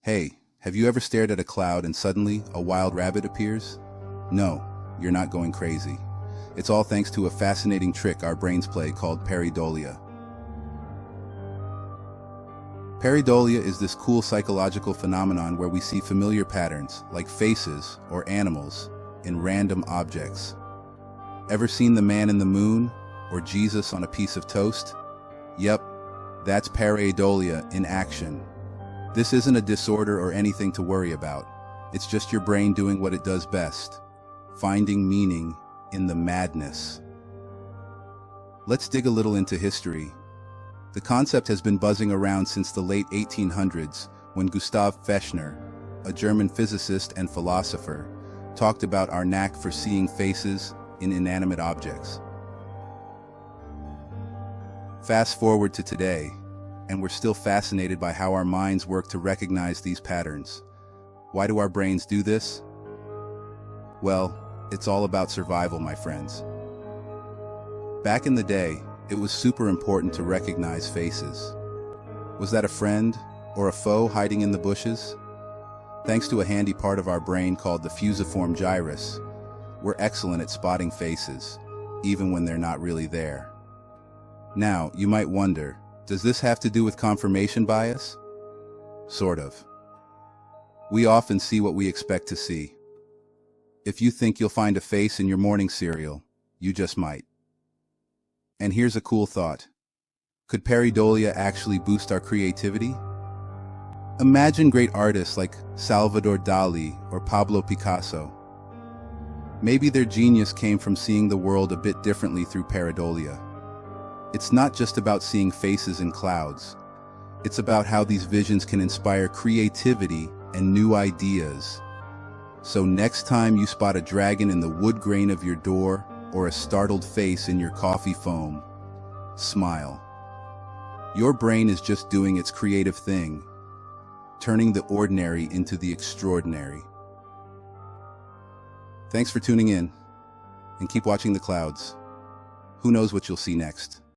Hey, have you ever stared at a cloud and suddenly a wild rabbit appears? No, you're not going crazy. It's all thanks to a fascinating trick our brains play called pareidolia. Pareidolia is this cool psychological phenomenon where we see familiar patterns, like faces or animals, in random objects. Ever seen the man in the moon or Jesus on a piece of toast? Yep, that's pareidolia in action. This isn't a disorder or anything to worry about. It's just your brain doing what it does best, finding meaning in the madness. Let's dig a little into history. The concept has been buzzing around since the late 1800s when Gustav Fechner, a German physicist and philosopher, talked about our knack for seeing faces in inanimate objects. Fast forward to today, and we're still fascinated by how our minds work to recognize these patterns. Why do our brains do this? Well, it's all about survival, my friends. Back in the day, it was super important to recognize faces. Was that a friend or a foe hiding in the bushes? Thanks to a handy part of our brain called the fusiform gyrus, we're excellent at spotting faces, even when they're not really there. Now, you might wonder, does this have to do with confirmation bias? Sort of. We often see what we expect to see. If you think you'll find a face in your morning cereal, you just might. And here's a cool thought. Could pareidolia actually boost our creativity? Imagine great artists like Salvador Dali or Pablo Picasso. Maybe their genius came from seeing the world a bit differently through pareidolia. It's not just about seeing faces in clouds. It's about how these visions can inspire creativity and new ideas. So next time you spot a dragon in the wood grain of your door or a startled face in your coffee foam, smile. Your brain is just doing its creative thing, turning the ordinary into the extraordinary. Thanks for tuning in, and keep watching the clouds. Who knows what you'll see next?